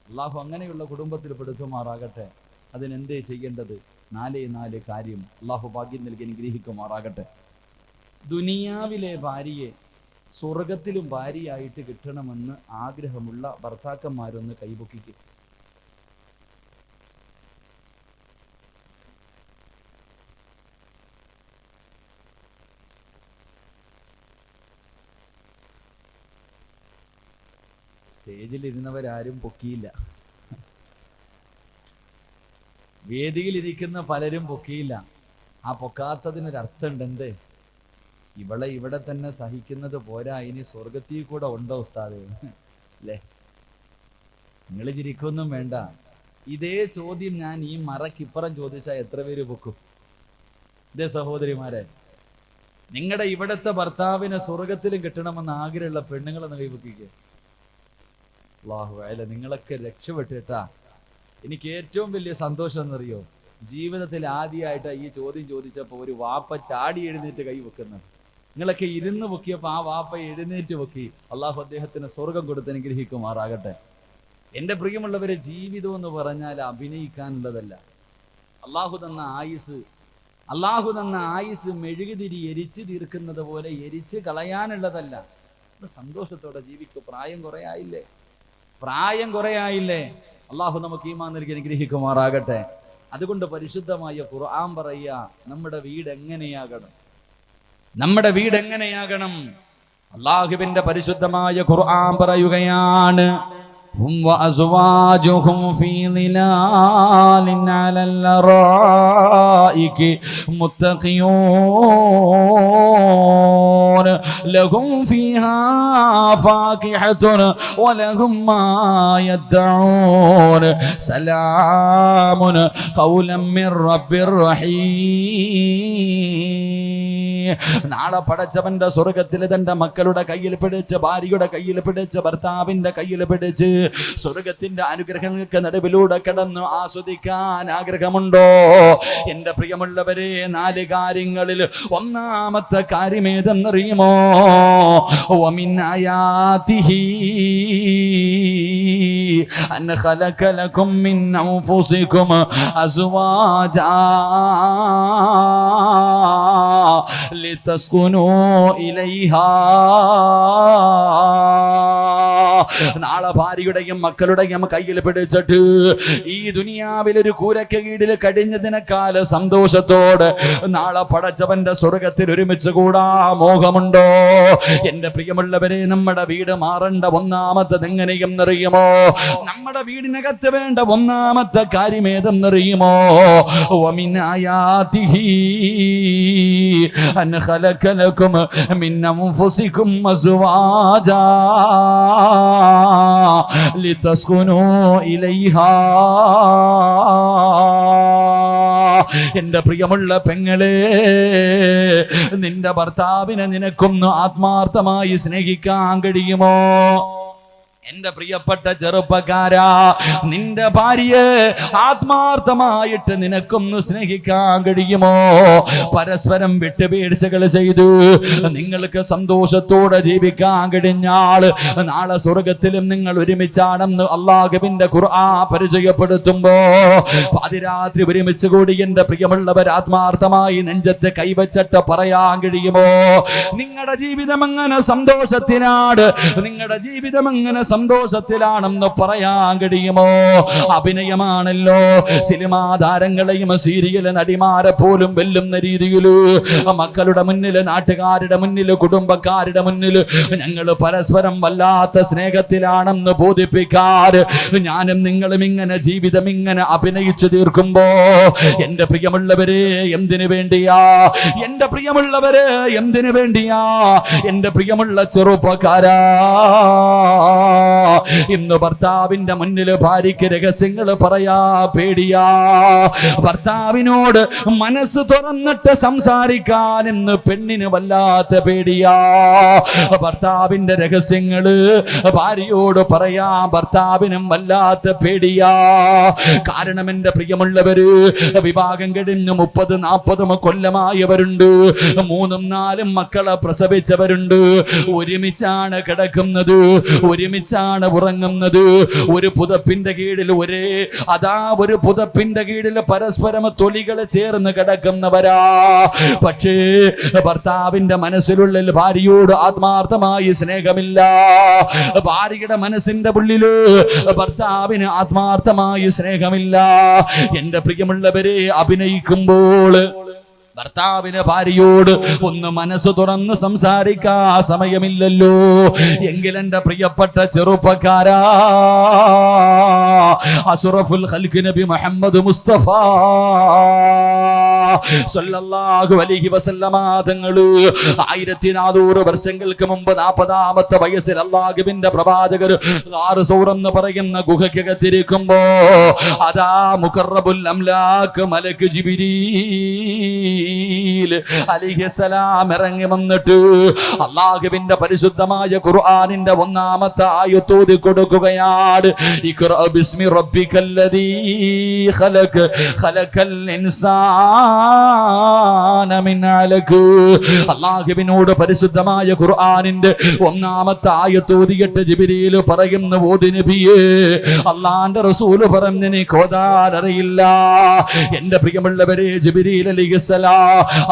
അള്ളാഹു അങ്ങനെയുള്ള കുടുംബത്തിൽ പെടുത്തുമാറാകട്ടെ. അതിനെന്തേ ചെയ്യേണ്ടത്? 4 കാര്യം. അള്ളാഹു ഭാഗ്യം നൽകി അനുഗ്രഹിക്കുമാറാകട്ടെ. ദുനിയാവിലെ ഭാര്യയെ സ്വർഗത്തിലും ഭാര്യയായിട്ട് കിട്ടണമെന്ന് ആഗ്രഹമുള്ള ഭർത്താക്കന്മാരൊന്ന് കൈപൊക്കിക്ക്. സ്റ്റേജിലിരുന്നവരാരും പൊക്കിയില്ല, വേദിയിലിരിക്കുന്ന പലരും പൊക്കിയില്ല. ആ പൊക്കാത്തതിനൊരർത്ഥമുണ്ട്. എന്തേ? ഇവളെ ഇവിടെ തന്നെ സഹിക്കുന്നത് പോരാ, ഇനി സ്വർഗത്തിൽ കൂടെ ഉണ്ടോ ഉസ്താദേ അല്ലേ? നിങ്ങൾ ചിരിക്കൊന്നും വേണ്ട. ഇതേ ചോദ്യം ഞാൻ ഈ മറക്കിപ്പുറം ചോദിച്ചാൽ എത്ര പേര് പൊക്കും? ഇതേ സഹോദരിമാരെ, നിങ്ങളുടെ ഇവിടത്തെ ഭർത്താവിനെ സ്വർഗത്തിലും കിട്ടണമെന്ന് ആഗ്രഹമുള്ള പെണ്ണുങ്ങളെന്ന് കൈപൊക്കിക്കുക. അല്ലാഹു അല്ല, നിങ്ങളൊക്കെ രക്ഷപ്പെട്ടിട്ടാ. എനിക്ക് ഏറ്റവും വലിയ സന്തോഷം എന്നറിയോ? ജീവിതത്തിൽ ആദ്യമായിട്ടാ ഈ ചോദ്യം ചോദിച്ചപ്പോൾ ഒരു വാപ്പ ചാടി എഴുന്നേറ്റ് കൈ വെക്കുന്നത്. നിങ്ങളൊക്കെ ഇരുന്ന് പൊക്കിയപ്പോൾ ആ വാപ്പ എഴുന്നേറ്റ് പൊക്കി. അള്ളാഹു അദ്ദേഹത്തിന് സ്വർഗം കൊടുത്ത് അനുഗ്രഹിക്കുമാറാകട്ടെ. എൻ്റെ പ്രിയമുള്ളവരെ, ജീവിതം എന്ന് പറഞ്ഞാൽ അഭിനയിക്കാനുള്ളതല്ല. അള്ളാഹു തന്ന ആയുസ് മെഴുകുതിരി എരിച്ചു തീർക്കുന്നത് പോലെ എരിച്ച് കളയാനുള്ളതല്ല. സന്തോഷത്തോടെ ജീവിക്കും. പ്രായം കുറയായില്ലേ? അള്ളാഹു നമുക്ക് ഈമാൻ നൽകി അനുഗ്രഹിക്കുമാറാകട്ടെ. അതുകൊണ്ട് പരിശുദ്ധമായ ഖുർആൻ പറയുക, നമ്മുടെ വീട് എങ്ങനെയാകണം? അള്ളാഹുവിന്റെ പരിശുദ്ധമായ ഖുർആൻ പറയുകയാണ്, ഹും വഅസ്വാജുഹും ഫീ ളിലാലിൻ അലൽ അറായികി മുത്തഖിയൂൻ ലഹും ഫീഹാ ഫാകിഹത്തുൻ വലഹും മാ യദ്ഊൻ സലാമുൻ ഖൗലൻ മിർ റബ്ബിർ റഹീം. നാളെ പടച്ചവന്റെ സ്വർഗത്തിൽ തന്റെ മക്കളുടെ കയ്യിൽ പിടിച്ച്, ഭാര്യയുടെ കയ്യിൽ പിടിച്ച്, ഭർത്താവിന്റെ കയ്യിൽ പിടിച്ച് സ്വർഗത്തിന്റെ അനുഗ്രഹങ്ങൾക്ക് നടുവിലൂടെ കിടന്നു ആസ്വദിക്കാൻ ആഗ്രഹമുണ്ടോ? എന്റെ പ്രിയമുള്ളവരെ, 4 കാര്യങ്ങളിൽ ഒന്നാമത്തെ കാര്യം ഏതെന്നറിയുമോ? വമിൻ ആയാതിഹി അൻ ഖലഖ ലക്കും മിൻ അൻഫുസികും അസ്വാജാ ലിതസ്കുനൂ ഇലൈഹാ. നാളെ ഭാര്യയുടെയും മക്കളുടെയും കയ്യിൽ പിടിച്ചിട്ട് ഈ ദുനിയാവിൽ ഒരു കൂരയ്ക്ക് കീഴിൽ കഴിഞ്ഞതിനേക്കാൾ സന്തോഷത്തോടെ നാളെ പടച്ചവന്റെ സ്വർഗത്തിൽ ഒരുമിച്ച് കൂടാ മോഹമുണ്ടോ? എന്റെ പ്രിയമുള്ളവരെ, നമ്മുടെ വീട് മാറേണ്ട ഒന്നാമത്തത് എങ്ങനെയെന്നറിയുമോ? നമ്മുടെ വീടിനകത്ത് വേണ്ട ഒന്നാമത്തെ കാര്യം ഏതെന്നറിയുമോ? വമിൻ ആയാതിഹി അൻ ഖലഖ ലക്കും മിൻ അൻഫുസികും അസ്വാജാ ലിതസ്കുനൂ ഇലൈഹാ. എന്റെ പ്രിയമുള്ള പെങ്ങളെ, നിന്റെ ഭർത്താവിനെ നിനക്കൊന്ന് ആത്മാർത്ഥമായി സ്നേഹിക്കാൻ കഴിയുമോ? എന്റെ പ്രിയപ്പെട്ട ചെറുപ്പക്കാരാ, നിന്റെ ഭാര്യയെ ആത്മാർത്ഥമായിട്ട് നിനക്കൊന്ന് സ്നേഹിക്കാൻ കഴിയുമോ? പരസ്പരം വിട്ടുവീഴ്ചകൾ ചെയ്തു നിങ്ങൾക്ക് സന്തോഷത്തോടെ ജീവിക്കാൻ കഴിഞ്ഞാൽ നാളെ സ്വർഗത്തിലും നിങ്ങൾ ഒരുമിച്ചാണെന്ന് അല്ലാഹുവിന്റെ ഖുർആൻ പരിചയപ്പെടുത്തുമ്പോ പാതിരാത്രി ഒരുമിച്ച് കൂടി എന്റെ പ്രിയമുള്ളവർ ആത്മാർത്ഥമായി നെഞ്ചത്ത് കൈവച്ചിട്ട് പറയാൻ കഴിയുമോ? നിങ്ങളുടെ ജീവിതം എങ്ങനെ സന്തോഷത്തിനാണ്, നിങ്ങളുടെ ജീവിതം എങ്ങനെ സന്തോഷത്തിലാണെന്ന് പറയാൻ കഴിയുമോ? അഭിനയമാണല്ലോ. സിനിമാ താരങ്ങളെയും സീരിയൽ നടിമാരെ പോലും വെല്ലുന്ന രീതിയിൽ മക്കളുടെ മുന്നിൽ, നാട്ടുകാരുടെ മുന്നിൽ, കുടുംബക്കാരുടെ മുന്നിൽ ഞങ്ങൾ പരസ്പരം വല്ലാത്ത സ്നേഹത്തിലാണെന്ന് ബോധിപ്പിക്കാറ് ഞാനും നിങ്ങളും ഇങ്ങനെ ജീവിതം ഇങ്ങനെ അഭിനയിച്ചു തീർക്കുമ്പോ എന്റെ പ്രിയമുള്ളവരെ, എന്തിനു വേണ്ടിയാ? എന്റെ പ്രിയമുള്ളവരെ, എന്തിനു വേണ്ടിയാ? എന്റെ പ്രിയമുള്ള ചെറുപ്പക്കാരാ, ഇന്ന് ഭർത്താവിന്റെ മുന്നിൽ ഭാര്യയ്ക്ക് രഹസ്യങ്ങൾ പറയാ പേടിയാ. ഭർത്താവിനോട് മനസ്സ് തുറന്നിട്ട് സംസാരിക്കാൻ ഇന്ന് പെണ്ണിന് വല്ലാത്ത പേടിയാ. ഭർത്താവിന്റെ രഹസ്യങ്ങള് ഭാര്യയോട് പറയാ ഭർത്താവിനും വല്ലാത്ത പേടിയാ. കാരണം എന്റെ പ്രിയമുള്ളവര്, വിവാഹം കഴിഞ്ഞ് 30-40 കൊല്ലമായവരുണ്ട്, 3-4 മക്കളെ പ്രസവിച്ചവരുണ്ട്. ഒരുമിച്ചാണ് കിടക്കുന്നത്, ഒരുമിച്ചാണ് ഉറങ്ങുന്നത്, ഒരു പുതപ്പിന്റെ കീഴിൽ ഒരു പുതപ്പിന്റെ കീഴിൽ പരസ്പരം തൊലികൾ ചേർന്ന് കിടക്കുന്നവരാ. പക്ഷേ ഭർത്താവിന്റെ മനസ്സിലുള്ളിൽ ഭാര്യയോട് ആത്മാർത്ഥമായി സ്നേഹമില്ല. ഭാര്യയുടെ മനസ്സിന്റെ ഉള്ളില് ഭർത്താവിന് ആത്മാർത്ഥമായി സ്നേഹമില്ല. എന്റെ പ്രിയമുള്ളവരെ, അഭിനയിക്കുമ്പോൾ ഭർത്താവിന് ഭാര്യയോട് ഒന്ന് മനസ്സ് തുറന്ന് സംസാരിക്കാൻ സമയമില്ലല്ലോ. എങ്കിലെന്റെ പ്രിയപ്പെട്ട ചെറുപ്പക്കാരാ, അഷ്റഫുൽ ഖൽഖ് നബി മുഹമ്മദ് മുസ്തഫ സല്ലല്ലാഹു അലൈഹി വസല്ലമ തങ്ങള് 1400 വർഷങ്ങൾക്ക് മുമ്പ് 40-ാമത്തെ വയസ്സിൽ അല്ലാഹുവിന്റെ പ്രവാചകർ ഗാർ സൗർ എന്ന് പറയുന്ന ഗുഹയ്ക്കകത്തിരിക്കുമ്പോ അതാ മുഖറബുൽ അംലാക്ക് മലക്ക് ജിബ്രീൽ അലൈഹിസ്സലാം ഇറങ്ങി വന്നിട്ട് അല്ലാഹുവിന്റെ പരിശുദ്ധമായ ഖുർആനിന്റെ 1-ാമത്തെ ആയത്ത് ഓതി കൊടുക്കുകയാണ്. ഇഖ്റാ ബിസ്മി റബ്ബിക്കല്ലദീ ഖലഖ് ഖലഖൽ ഇൻസാന മിൻ അലഖ്. അല്ലാഹുവിനോട് പരിശുദ്ധമായ ഖുർആനിന്റെ 1-ാമത്തെ ആയത്ത് ഓതിയിട്ട് ജിബ്രീൽ പറയുന്നു, ഓതി നബിയേ, അല്ലാഹുവിന്റെ റസൂൽ പറഞ്ഞു എനിക്ക് ഓതാൻ അറിയില്ല. എന്റെ പ്രിയമുള്ളവരെ, ജിബ്രീൽ അലൈഹിസ്സലാം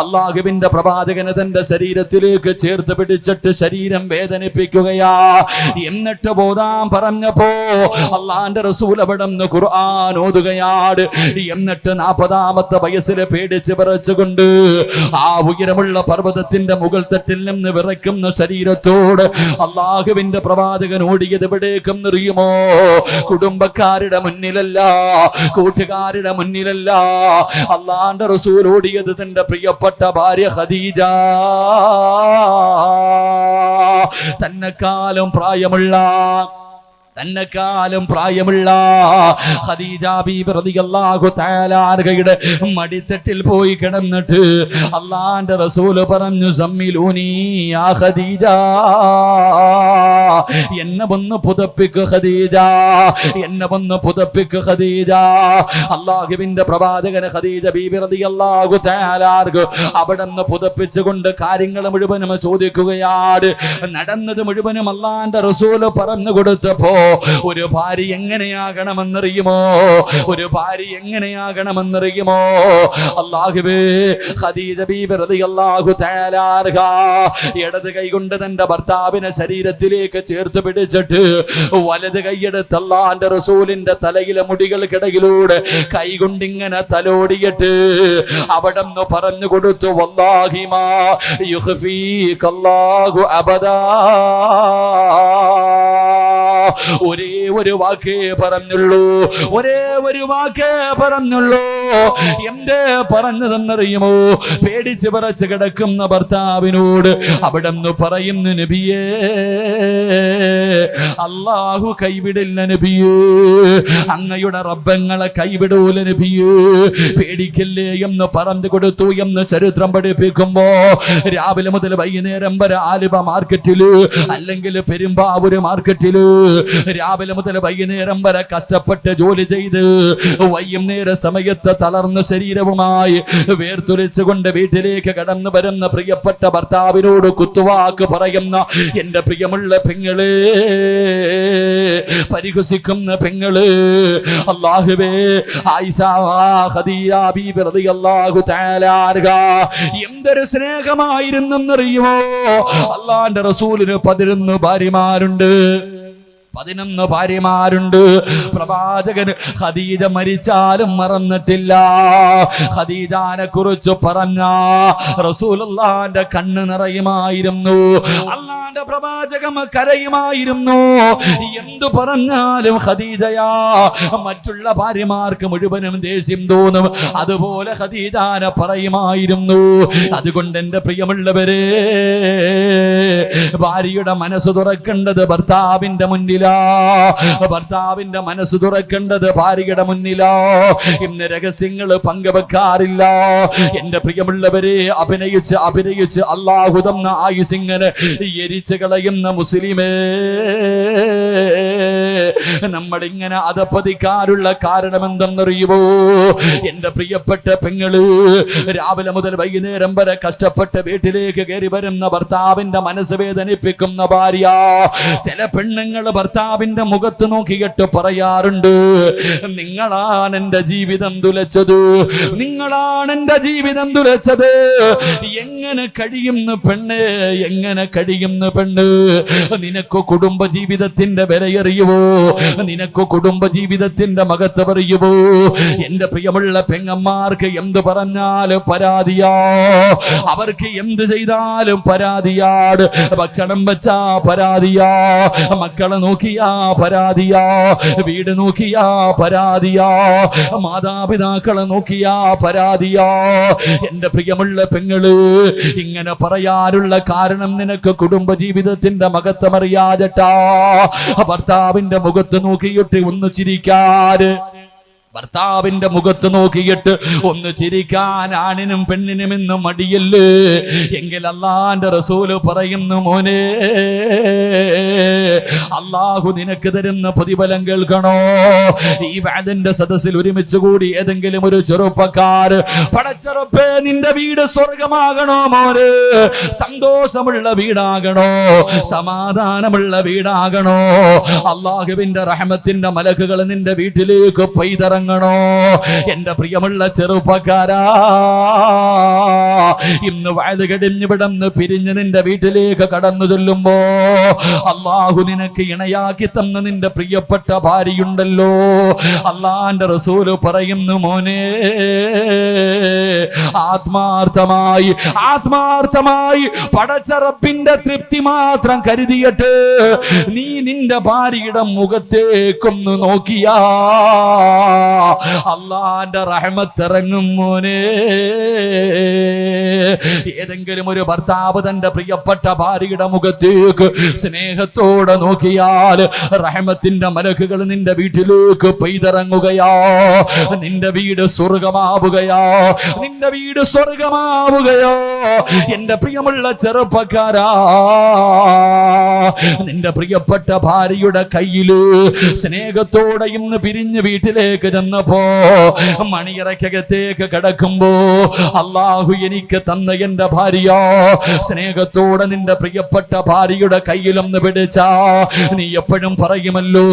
അല്ലാഹുവിന്റെ പ്രവാചകനെ തന്റെ ശരീരത്തിലേക്ക് ചേർത്ത് പിടിച്ചിട്ട് ശരീരം വേദനിപ്പിക്കുകയാ. എന്നിട്ട് ഓതാൻ പറഞ്ഞപ്പോ അല്ലാഹുവിന്റെ റസൂൽ അവിടെ നിന്ന് ഖുർആൻ ഓതുകയാണ്. എന്നിട്ട് 40-ാമത്തെ വയസ്സിൽ പേടിച്ച് വിറച്ചുകൊണ്ട് ആ ഉയരമുള്ള പർവ്വതത്തിന്റെ മുകൾ തട്ടിൽ നിന്ന് വിറയ്ക്കുന്ന ശരീരത്തോട് അല്ലാഹുവിന്റെ പ്രവാചകൻ ഓടിയത് എവിടേക്കും അറിയുമോ? കുടുംബക്കാരുടെ മുന്നിലല്ല, കൂട്ടുകാരുടെ മുന്നിലല്ല. അല്ലാഹുവിന്റെ റസൂൽ ഓടിയത് തന്റെ പ്രിയപ്പെട്ട ഭാര്യ ഖദീജ, തന്നെക്കാളും പ്രായമുള്ള ഖദീജ ബീബി റളിയല്ലാഹു തആല അൻഹയുടെ മടിത്തട്ടിൽ പോയി കിടന്നിട്ട് അല്ലാഹുവിന്റെ റസൂൽ പറഞ്ഞു, സമ്മിലൂനി യാ ഖദീജ, എന്നെ ഒന്ന് പുതപ്പിക്ക് ഖദീജ, എന്നെ ഒന്ന് പുതപ്പിക്ക് ഖദീജ. അല്ലാഹുവിന്റെ പ്രവാചകൻ ഖദീജ ബീബി റളിയല്ലാഹു തആല അൻഹ അവിടുന്ന് പുതപ്പിച്ചുകൊണ്ട് കാര്യങ്ങൾ മുഴുവനും ചോദിക്കുകയാണ്. നടന്നത് മുഴുവനും അല്ലാഹുവിന്റെ റസൂൽ പറഞ്ഞു കൊടുത്തപ്പോ ഒരു ഭാര്യ എങ്ങനെയാകണമെന്നറിയുമോ? അല്ലാഹുവേ, ഖദീജ ബീബി റളിയല്ലാഹു തആല അൻഹ ഇടത് കൈ കൊണ്ട് തന്റെ ഭർത്താവിനെ ശരീരത്തിലേക്ക് ചേർത്ത് പിടിച്ചിട്ട് വലത് കൈയെടുത്ത് അല്ലാഹുവിന്റെ റസൂലിന്റെ തലയിലെ മുടികൾക്കിടയിലൂടെ കൈ കൊണ്ടിങ്ങനെ തലോടിയിട്ട് അവിടെ നിന്ന് പറഞ്ഞു കൊടുത്തു, വല്ലാഹി മാ യുഖ്ഫീകല്ലാഹു അബദാ. ഒരേ ഒരു വാക്കേ പറഞ്ഞുള്ളൂ. എന്തേ പറഞ്ഞതെന്നറിയുമോ? പേടിച്ച് പറച്ച് കിടക്കുന്ന ഭർത്താവിനോട് അവിടെ നിന്ന് പറയുന്നു, നബിയേ, അല്ലാഹു കൈവിടില്ല നബിയേ, അങ്ങയുടെ റബ്ബങ്ങളെ കൈവിടൂല നബിയേ, പേടിക്കല്ലേ എന്ന് പറഞ്ഞു കൊടുത്തു എന്ന് ചരിത്രം പഠിപ്പിക്കുമ്പോ രാവിലെ മുതൽ വൈകുന്നേരം വരെ ആലുവ മാർക്കറ്റില് അല്ലെങ്കിൽ പെരുമ്പാവൂര് മാർക്കറ്റില് രാവിലെ മുതൽ വൈകുന്നേരം വരെ കഷ്ടപ്പെട്ട് ജോലി ചെയ്ത് വൈകുന്നേര സമയത്ത് തളർന്ന ശരീരവുമായി വേർത്തുലിച്ചുകൊണ്ട് വീട്ടിലേക്ക് കടന്നു വരുന്ന പ്രിയപ്പെട്ട ഭർത്താവിനോട് കുത്തുവാക്ക് പറയുന്ന എന്റെ പ്രിയമുള്ള പെങ്ങളെ, പരിഹസിക്കുന്ന പെങ്ങള്, അല്ലാഹുവേ, ആയിഷ ഖദീജ ബീബി റളിയല്ലാഹു തആല അൻഹ എന്തൊരു സ്നേഹമായിരുന്നെന്നറിയുമോ? അല്ലാഹുവിന്റെ റസൂലിന് 11 ഭാര്യമാരുണ്ട്. പ്രവാചകൻ ഖദീജ മരിച്ചാലും മറന്നിട്ടില്ല. ഖദീജാനെ കുറിച്ച് പറഞ്ഞ റസൂലുള്ളാഹിന്റെ കണ്ണ് നിറയുമായിരുന്നു. അല്ലാഹുവിന്റെ പ്രവാചകൻ കരയുമായിരുന്നു. എന്തു പറഞ്ഞാലും ഖദീജയാ, മറ്റുള്ള ഭാര്യമാർക്ക് മുഴുവനും ദേഷ്യം തോന്നും. അതുപോലെ ഖദീജാനെ പറയുമായിരുന്നു. അതുകൊണ്ട് എന്റെ പ്രിയമുള്ളവരെ, ഭാര്യയുടെ മനസ്സ് തുറക്കേണ്ടത് ഭർത്താവിന്റെ മുന്നിൽ. മുന്നിലാ. ഭർത്താവിന്റെ മനസ്സ് തുറക്കേണ്ടത് ഭാര്യയുടെ മുന്നിലാ. ഇന്ന് രഹസ്യങ്ങൾ പങ്കുവെക്കാറില്ല. എന്റെ പ്രിയമുള്ളവരെ, അഭിനയിച്ച് അഭിനയിച്ച് അല്ലാഹു തന്ന ആയുസിങ്ങനെ എരിച്ചു കളയുന്ന മുസ്ലിമേ, നമ്മളിങ്ങനെ അധപ്പതിക്കാനുള്ള കാരണം എന്തെന്നറിയുമോ? എന്റെ പ്രിയപ്പെട്ട പെങ്ങള്, രാവിലെ മുതൽ വൈകുന്നേരം വരെ കഷ്ടപ്പെട്ട് വീട്ടിലേക്ക് കയറി വരുന്ന ഭർത്താവിന്റെ മനസ്സ് വേദനിപ്പിക്കുന്ന ഭാര്യ. ചില പെണ്ണുങ്ങൾ ഭർത്താവിന്റെ മുഖത്ത് നോക്കിയിട്ട് പറയാറുണ്ട്, നിങ്ങളാണ് എന്റെ ജീവിതം തുലച്ചത്, നിങ്ങളാണ് എന്റെ ജീവിതം തുലച്ചത്. എങ്ങനെ കഴിയുന്നു പെണ്ണ്, എങ്ങനെ കഴിയുന്നു പെണ്ണ്? നിനക്ക് കുടുംബ ജീവിതത്തിന്റെ വിലയറിയുവോ? നിനക്ക് കുടുംബ ജീവിതത്തിന്റെ മഹത്വം അറിയുവോ? എന്റെ പ്രിയമുള്ള പെങ്ങന്മാർക്ക് എന്ത് പറഞ്ഞാലും പരാതിയാ, അവർക്ക് എന്ത് ചെയ്താലും പരാതിയാണ്. ഭക്ഷണം വെച്ചാ പരാതിയാ, മക്കളെ നോക്കിയാ പരാതിയാ, വീട് നോക്കിയാ പരാതിയാ, മാതാപിതാക്കളെ നോക്കിയാ പരാതിയാ. എന്റെ പ്രിയമുള്ള പെങ്ങള്, ഇങ്ങനെ പറയാനുള്ള കാരണം നിനക്ക് കുടുംബ ജീവിതത്തിന്റെ മഹത്വം അറിയാതെട്ടാ. ഭർത്താവിന്റെ മുഖത്ത് നോക്കിയിട്ട് ഒന്ന് ചിരിക്കാറ്, ഭർത്താവിന്റെ മുഖത്ത് നോക്കിയിട്ട് ഒന്ന് ചിരിക്കാൻ ആണിനും പെണ്ണിനും ഇന്ന് മടിയല്ലേ? എങ്കിൽ അല്ലാഹുവിന്റെ റസൂല് പറയുന്നു, മോനെ, അല്ലാഹു നിനക്ക് തരുന്ന പ്രതിഫലം കേൾക്കണോ? ഈ വഅദിന്റെ സദസ്സിൽ ഒരുമിച്ച് കൂടി ഏതെങ്കിലും ഒരു ചെറുപ്പക്കാർ, പടച്ചറപ്പേ നിന്റെ വീട് സ്വർഗമാകണോ മോനെ, സന്തോഷമുള്ള വീടാകണോ, സമാധാനമുള്ള വീടാകണോ, അല്ലാഹുവിന്റെ റഹ്മത്തിന്റെ മലക്കുകൾ നിന്റെ വീട്ടിലേക്ക് പെയ്തിറങ്ങണം. എന്റെ പ്രിയമുള്ള ചെറുപ്പക്കാരാ, ഇന്ന് വഅദ് കഴിഞ്ഞ് വിടന്ന് പിരിഞ്ഞ് നിന്റെ വീട്ടിലേക്ക് കടന്നു ചെല്ലുമ്പോ അല്ലാഹു നിനക്ക് ഇണയാക്കി തന്ന നിന്റെ പ്രിയപ്പെട്ട ഭാര്യയുണ്ടല്ലോ. അല്ലാഹുവിന്റെ റസൂല് പറയുന്നു, മോനെ, ആത്മാർത്ഥമായി ആത്മാർത്ഥമായി പടച്ച റബ്ബിന്റെ തൃപ്തി മാത്രം കരുതിയിട്ട് നീ നിന്റെ ഭാര്യയുടെ മുഖത്തേക്കൊന്ന് നോക്കിയാ അല്ലാഹുവിന്റെ റഹ്മത്ത് ഇറങ്ങും മോനെ. ഏതെങ്കിലും ഒരു ഭർത്താവ് തന്റെ പ്രിയപ്പെട്ട ഭാര്യയുടെ മുഖത്തേക്ക് സ്നേഹത്തോടെ നോക്കിയാൽ റഹ്മത്തിന്റെ മലക്കുകൾ നിന്റെ വീട്ടിലേക്ക് പെയ്തിറങ്ങുകയാ. നിന്റെ വീട് സ്വർഗമാവുകയാ, നിന്റെ വീട് സ്വർഗമാവുകയോ. എന്റെ പ്രിയമുള്ള ചെറുപ്പക്കാരാ, നിന്റെ പ്രിയപ്പെട്ട ഭാര്യയുടെ കയ്യില് സ്നേഹത്തോടെ ഇന്ന് പിരിഞ്ഞ് വീട്ടിലേക്ക് ചെന്നപ്പോ മണിയറക്കകത്തേക്ക് കിടക്കുമ്പോ അല്ലാഹു എനിക്ക് തന്ന എന്റെ ഭാര്യ, സ്നേഹത്തോടെ നിന്റെ പ്രിയപ്പെട്ട ഭാര്യയുടെ കയ്യിലൊന്ന് പിടിച്ചാ നീ എപ്പോഴും പറയുമല്ലോ,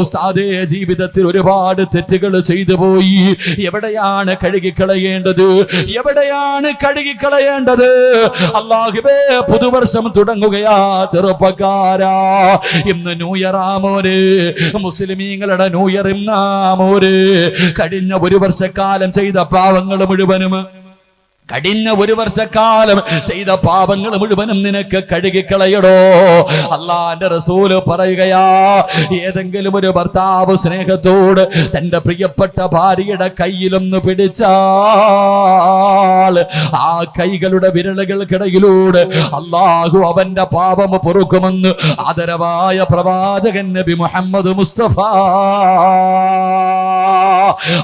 ഉസ്താദേ ജീവിതത്തിൽ ഒരുപാട് തെറ്റുകൾ ചെയ്തു പോയി, എവിടെയാണ് കഴുകിക്കളയേണ്ടത്, എവിടെയാണ് കഴുകിക്കളയേണ്ടത്? അല്ലാഹുവേ, പുതുവർഷം തുടങ്ങുകയാ ചെറുപ്പക്കാരാ. ഇന്ന് ന്യൂ ഇയർ ആമോര്, മുസ്ലിമീങ്ങളുടെ ന്യൂ ഇയർ ഇന്നാമോര്. കഴിഞ്ഞ ഒരു വർഷക്കാലം ചെയ്ത പാവങ്ങൾ മുഴുവനും, കഴിഞ്ഞ ഒരു വർഷക്കാലം ചെയ്ത പാപങ്ങൾ മുഴുവനും നിനക്ക് കഴുകിക്കളയടോ. അല്ലാഹുവിന്റെ റസൂല് പറയുകയാ, ഏതെങ്കിലും ഒരു ഭർത്താവ് സ്നേഹത്തോട് തന്റെ പ്രിയപ്പെട്ട ഭാര്യയുടെ കയ്യിലൊന്ന് പിടിച്ചാൽ ആ കൈകളുടെ വിരലുകൾക്കിടയിലൂടെ അല്ലാഹു അവന്റെ പാപം പൊറുക്കുമെന്ന് ആദരവായ പ്രവാചകൻ നബി മുഹമ്മദ് മുസ്തഫ.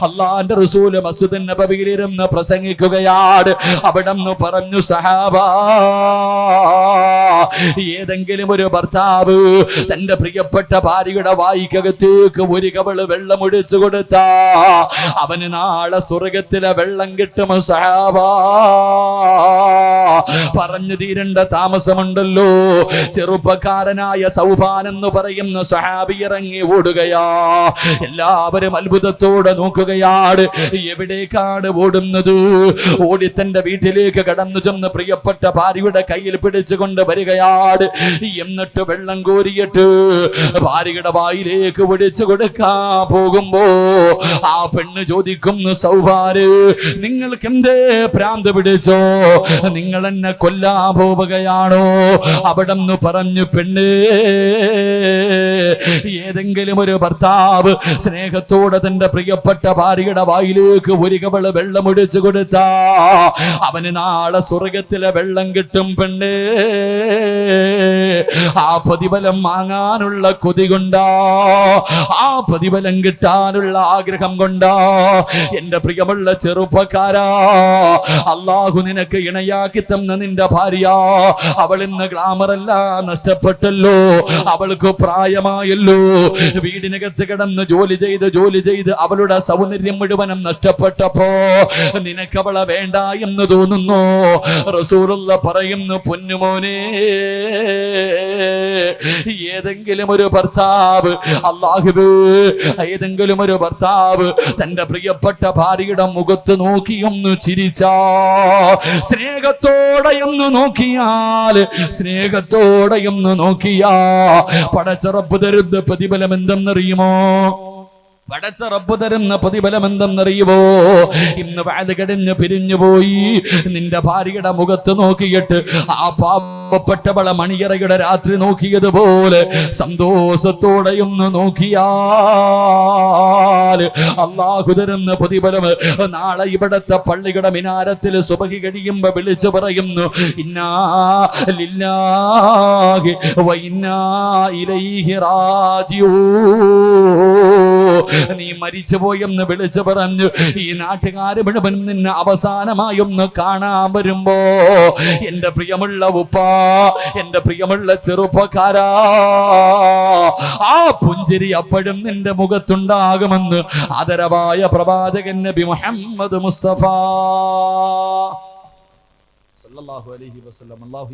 അല്ലാഹുവിന്റെ റസൂല് മസ്ജിദുൻ നബവിയിൽ ഇരുന്ന് പ്രസംഗിക്കുകയാണ്. അവിടെന്ന് പറഞ്ഞു, സഹാബാ, ഏതെങ്കിലും ഒരു ഭർത്താവ് തന്റെ പ്രിയപ്പെട്ട ഭാര്യയുടെ വായിക്കകത്തേക്ക് ഒരു കവള് വെള്ളം ഒഴിച്ചു കൊടുത്താ അവന് നാളെ സ്വർഗത്തിലെ വെള്ളം കിട്ടും. സഹാബാ, പറഞ്ഞു തീരേണ്ട താമസമുണ്ടല്ലോ. ചെറുപ്പക്കാരനായ സൗബാൻ എന്ന് പറയുന്ന സഹാബി ഇറങ്ങി ഓടുകയാ. എല്ലാവരും അത്ഭുതത്തോടെ നോക്കുകയാണ്, എവിടേക്കാണ് ഓടുന്നത്? ഓടി തന്റെ വീട്ടിലേക്ക് കടന്നു ചെന്ന് പ്രിയപ്പെട്ട ഭാര്യയുടെ കയ്യിൽ പിടിച്ചുകൊണ്ട് വരികയാണ്. എന്നിട്ട് വെള്ളം കോരിയിട്ട് ഭാര്യയുടെ വായിലേക്ക് ഒഴിച്ചു കൊടുക്കാൻ പോകുമ്പോ ആ പെണ്ണ് ചോദിക്കുന്നു, സൗബാന്, നിങ്ങൾക്ക് എന്തേ ഭ്രാന്ത് പിടിച്ചോ? നിങ്ങൾ എന്നെ കൊല്ലാൻ പോവുകയാണോ? അവിടെന്ന് പറഞ്ഞു, പെണ്ണ്, ഏതെങ്കിലും ഒരു ഭർത്താവ് സ്നേഹത്തോടെ തന്റെ പ്രിയപ്പെട്ട ഭാര്യയുടെ വായിലേക്ക് ഒരു കവള് വെള്ളം ഒഴിച്ചു കൊടുത്താ അവന് നാളെ സ്വർഗത്തിലെ വെള്ളം കിട്ടും പെണ്ണ്. ആ പ്രതിഫലം വാങ്ങാനുള്ള കൊതി കൊണ്ടാ, ആ പ്രതിഫലം കിട്ടാനുള്ള ആഗ്രഹം കൊണ്ടാ എന്റെ പ്രിയമുള്ള ചെറുപ്പക്കാരാ, അള്ളാഹു നിനക്ക് ഇണയാക്കി തന്ന നിന്റെ ഭാര്യ, അവൾ ഇന്ന് ഗ്ലാമറല്ല നഷ്ടപ്പെട്ടല്ലോ, അവൾക്ക് പ്രായമായല്ലോ, വീടിനകത്ത് കിടന്ന് ജോലി ചെയ്ത് അവളുടെ സൗന്ദര്യം മുഴുവനും നഷ്ടപ്പെട്ടപ്പോ നിനക്ക് അവളെ വേണ്ട എന്ന് തോന്നുന്നു. റസൂലുള്ള പറയുന്നു, പൊന്നുമോനെ, ഏതെങ്കിലും ഒരു ഭർത്താവ്, അല്ലാഹുവേ, ഏതെങ്കിലും ഒരു ഭർത്താവ് തന്റെ പ്രിയപ്പെട്ട ഭാര്യയുടെ മുഖത്ത് നോക്കിയൊന്ന് ചിരിച്ചാ, സ്നേഹത്തോടെയൊന്ന് നോക്കിയാ പടച്ച റബ്ബ് തരുന്ന പ്രതിഫലം എന്തെന്നറിയുമോ? പടച്ച റബ്ബ് തരുന്ന പ്രതിഫലം എന്തെന്നറിയുമോ? ഇന്ന് വാത് കടഞ്ഞ് പിരിഞ്ഞുപോയി നിന്റെ ഭാര്യയുടെ മുഖത്ത് നോക്കിയിട്ട് ആ പാവപ്പെട്ടവളെ മണിയറയുടെ രാത്രി നോക്കിയതുപോലെ സന്തോഷത്തോടെയൊന്ന് നോക്കിയാൽ അല്ലാഹു തരുന്ന പ്രതിഫലം നാളെ ഇവിടത്തെ പള്ളിയുടെ മിനാരത്തിൽ സുബഹി കഴിയുമ്പോ വിളിച്ചു പറയുന്നു, ഇന്നാ ലില്ലാഹി വ ഇന്നാ ഇലൈഹി റാജിഊൻ. നീ മരിച്ചുപോയെന്ന് വിളിച്ചു പറഞ്ഞു ഈ നാട്ടുകാര് മുഴുവൻ നിന്നെ അവസാനമായൊന്ന് കാണാൻ വരുമ്പോ, എന്റെ പ്രിയമുള്ള ഉപ്പ, എന്റെ പ്രിയമുള്ള ചെറുപ്പക്കാരാ, ആ പുഞ്ചിരി അപ്പോഴും നിന്റെ മുഖത്തുണ്ടാകുമെന്ന് ആദരവായ പ്രവാചകൻ നബി മുഹമ്മദ് മുസ്തഫ സല്ലല്ലാഹു അലൈഹി വസല്ലം. അല്ലാഹു